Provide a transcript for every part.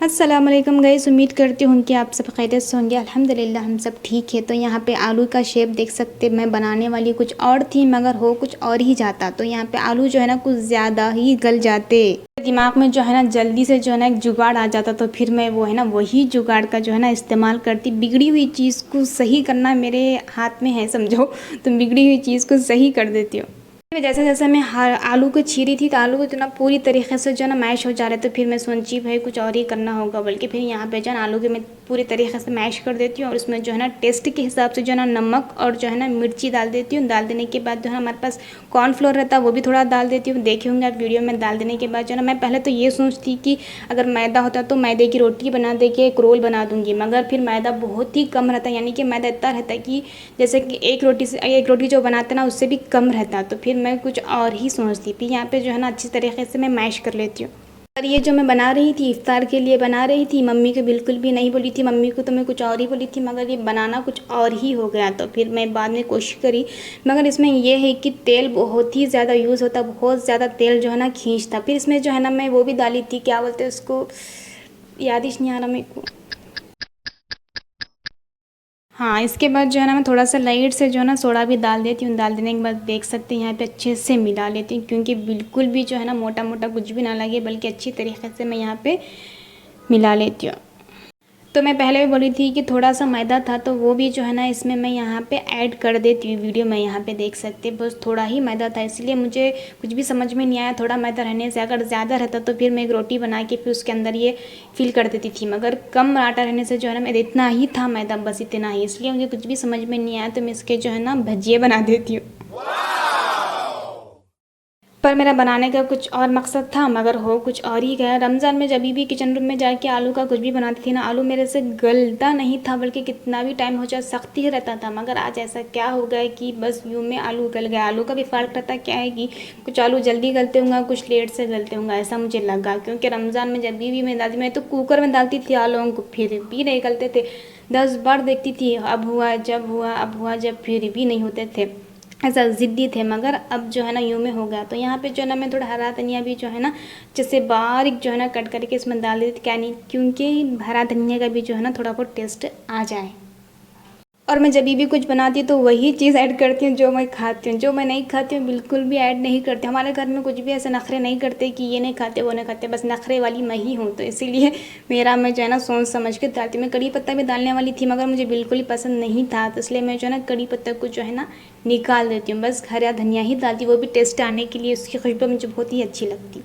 अस्सलाम वालेकुम गाइस, उम्मीद करती हूँ कि आप सब खैरियत से होंगे। अल्हम्दुलिल्लाह हम सब ठीक है। तो यहाँ पे आलू का शेप देख सकते, मैं बनाने वाली कुछ और थी मगर हो कुछ और ही जाता। तो यहाँ पे आलू जो है ना कुछ ज़्यादा ही गल जाते। दिमाग में जो है ना जल्दी से जो है ना एक जुगाड़ आ जाता, तो फिर मैं वो है ना वही जुगाड़ का जो है ना इस्तेमाल करती। बिगड़ी हुई चीज़ को सही करना मेरे हाथ में है समझो, तो बिगड़ी हुई चीज़ को सही कर देती हूँ। जैसे जैसे मैं आलू को छीरी थी तो आलू को इतना पूरी तरीके से जो है ना मैश हो जा रहे, तो फिर मैं सोची भाई कुछ और ही करना होगा, बल्कि फिर यहाँ पे जो है ना आलू के मैं पूरी तरीके से मैश कर देती हूँ और उसमें जो है ना टेस्ट के हिसाब से जो है ना नमक और जो है ना मिर्ची डाल देती हूँ। डाल देने के बाद जो है हमारे पास कॉर्नफ्लोर रहता है वो भी थोड़ा डाल देती हूँ। देखे होंगे आप वीडियो में। डाल देने के बाद जो है ना मैं पहले तो ये सोचती कि अगर मैदा होता तो मैदे की रोटी बना दे के एक रोल बना दूँगी, मगर फिर मैदा बहुत ही कम रहता है, यानी कि मैदा इतना रहता है कि जैसे कि एक रोटी जो बनाते ना उससे भी कम रहता। तो फिर मैं कुछ और ही सोचती थी। यहाँ पे जो है ना अच्छी तरीके से मैं मैश कर लेती हूँ। और ये जो मैं बना रही थी इफ्तार के लिए बना रही थी, मम्मी को बिल्कुल भी नहीं बोली थी। मम्मी को तो मैं कुछ और ही बोली थी, मगर ये बनाना कुछ और ही हो गया। तो फिर मैं बाद में कोशिश करी, मगर इसमें ये है कि तेल बहुत ही ज़्यादा यूज़ होता, बहुत ज़्यादा तेल जो है ना खींचता। फिर इसमें जो है ना मैं वो भी डाली थी, क्या बोलते हैं उसको, याद ही नहीं आ रहा मेरे को। हाँ, इसके बाद जो है ना मैं थोड़ा सा लाइट से जो है ना सोडा भी डाल देती हूँ। डाल देने के बाद देख सकते हैं यहाँ पे अच्छे से मिला लेती हूँ, क्योंकि बिल्कुल भी जो है ना मोटा मोटा कुछ भी ना लगे, बल्कि अच्छी तरीके से मैं यहाँ पे मिला लेती हूँ। तो मैं पहले भी बोली थी कि थोड़ा सा मैदा था, तो वो भी जो है ना इसमें मैं यहाँ पे ऐड कर देती हूँ। वीडियो में यहाँ पे देख सकते हैं, बस थोड़ा ही मैदा था, इसलिए मुझे कुछ भी समझ में नहीं आया। थोड़ा मैदा रहने से, अगर ज़्यादा रहता तो फिर मैं एक रोटी बना के फिर उसके अंदर ये फिल कर देती थी, मगर कम आटा रहने से जो है ना मेरे इतना ही था मैदा, बस इतना ही, इसलिए मुझे कुछ भी समझ में नहीं आया। तो मैं इसके जो है ना भजिए बना देती हूँ। पर मेरा बनाने का कुछ और मकसद था, मगर हो कुछ और ही गया। रमज़ान में जब भी किचन रूम में जाके आलू का कुछ भी बनाती थी ना, आलू मेरे से गलता नहीं था, बल्कि कितना भी टाइम हो जाए सख्त ही रहता था। मगर आज ऐसा क्या हो गया कि बस यूँ में आलू गल गया। आलू का भी फ़र्क रहता क्या है कि कुछ आलू जल्दी गलते होंगे, कुछ लेट से गलते होंगे, ऐसा मुझे लगा। क्योंकि रमज़ान में जब भी मैं डालती, मैं तो कुकर में डालती थी आलूओं को, फिर भी नहीं गलते थे। 10 बार देखती थी, अब हुआ जब हुआ, अब हुआ जब, फिर भी नहीं होते थे। ऐसा ज़िद्दी थे, मगर अब जो है ना यूँ में हो गया। तो यहाँ पे जो है ना मैं थोड़ा हरा धनिया भी जो है ना जैसे बारीक जो है ना कट करके इसमें डाल देती, क्या नहीं, क्योंकि हरा धनिया का भी जो है ना थोड़ा बहुत टेस्ट आ जाए। और मैं जब भी कुछ बनाती हूँ तो वही चीज़ ऐड करती हूँ जो मैं खाती हूँ। जो मैं नहीं खाती हूँ बिल्कुल भी ऐड नहीं करती। हमारे घर में कुछ भी ऐसे नखरे नहीं करते कि ये नहीं खाते वो नहीं खाते, बस नखरे वाली मैं ही हूँ। तो इसीलिए मैं जो है ना सोच समझ के डालती हूँ। मैं कड़ी पत्ता भी डालने वाली थी, मगर मुझे बिल्कुल ही पसंद नहीं था, तो इसलिए मैं जो है ना कड़ी पत्ता को जो है ना निकाल देती हूँ। बस हरा धनिया ही डालती हूँ, वो भी टेस्ट आने के लिए। उसकी खुशबू मुझे बहुत ही अच्छी लगती।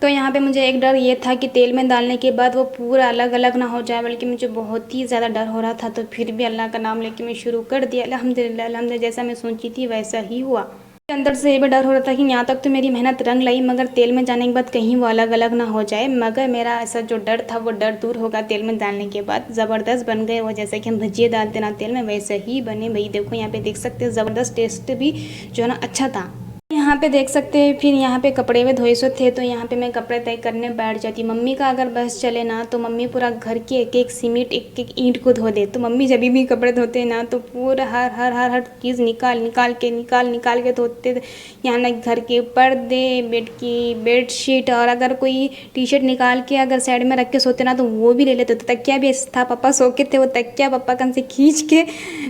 तो यहाँ पे मुझे एक डर ये था कि तेल में डालने के बाद वो पूरा अलग अलग ना हो जाए, बल्कि मुझे बहुत ही ज़्यादा डर हो रहा था। तो फिर भी अल्लाह का नाम लेके मैं शुरू कर दिया। अल्हम्दुलिल्लाह अल्हम्दुलिल्लाह, जैसा मैं सोची थी वैसा ही हुआ। अंदर से ये भी डर हो रहा था कि यहाँ तक तो मेरी मेहनत रंग लाई, मगर तेल में जाने के बाद कहीं वो अलग अलग ना हो जाए। मगर मेरा ऐसा जो डर था वो डर दूर होगा तेल में डालने के बाद। ज़बरदस्त बन गए वो, जैसे कि हम भजिए डालते ना तेल में, वैसे ही बने भाई। देखो यहाँ पे देख सकते हैं, ज़बरदस्त टेस्ट भी जो है ना अच्छा था। यहाँ पे देख सकते हैं, फिर यहाँ पे कपड़े में धोए सो थे, तो यहाँ पे मैं कपड़े तय करने बैठ जाती। मम्मी का अगर बस चले ना तो मम्मी पूरा घर की एक एक सीमेंट एक एक ईंट को धो दे। तो मम्मी जब भी कपड़े धोते ना तो पूरा हर हर हर हर चीज़ निकाल के धोते थे। यहाँ ना घर के पर्दे, बेड की बेडशीट, और अगर कोई टी शर्ट निकाल के अगर साइड में रख के सोते ना तो वो भी ले लेते। तो तकिया भी ऐसा था, पापा सो के थे, वो तकिया पापा कन से खींच के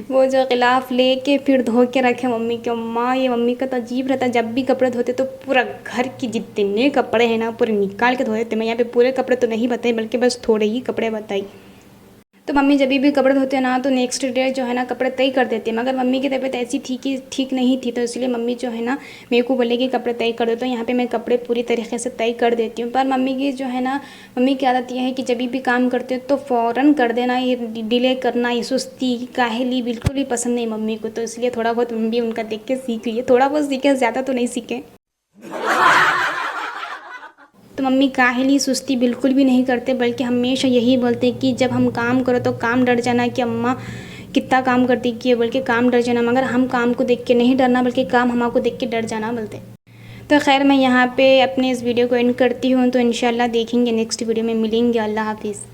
वो जो गिलाफ ले के फिर धो के रखे मम्मी के। अम्मा ये मम्मी का तो अजीब रहता, जब भी कपड़े धोते तो पूरा घर की जितने कपड़े हैं ना पूरे निकाल के धो देते। मैं यहाँ पे पूरे कपड़े तो नहीं बताई, बल्कि बस थोड़े ही कपड़े बताई। तो मम्मी जब भी कपड़े धोते ना तो नेक्स्ट डे जो है ना कपड़े तय कर देते, मगर मम्मी की तबीयत ऐसी थी कि ठीक नहीं थी, तो इसलिए मम्मी जो है ना मेरे को बोले कि कपड़े तय कर दो। तो यहाँ पे मैं कपड़े पूरी तरीके से तय कर देती हूँ। पर मम्मी की जो है ना, मम्मी की आदत यह है कि जब भी काम करते हो तो फ़ौरन कर देना, ये डिले करना, ये सुस्ती काहली बिल्कुल भी पसंद नहीं मम्मी को। तो इसलिए थोड़ा बहुत मम्मी उनका देख के सीख लिए, थोड़ा बहुत सीखे, ज़्यादा तो नहीं सीखे। तो मम्मी काहली सुस्ती बिल्कुल भी नहीं करते, बल्कि हमेशा यही बोलते कि जब हम काम करो तो काम डर जाना कि अम्मा कितना काम करती कि, बल्कि काम डर जाना, मगर हम काम को देख के नहीं डरना, बल्कि काम हमको देख के डर जाना बोलते। तो खैर मैं यहाँ पे अपने इस वीडियो को एंड करती हूँ। तो इंशाल्लाह देखेंगे नेक्स्ट वीडियो में, मिलेंगे। अल्लाह हाफिज़।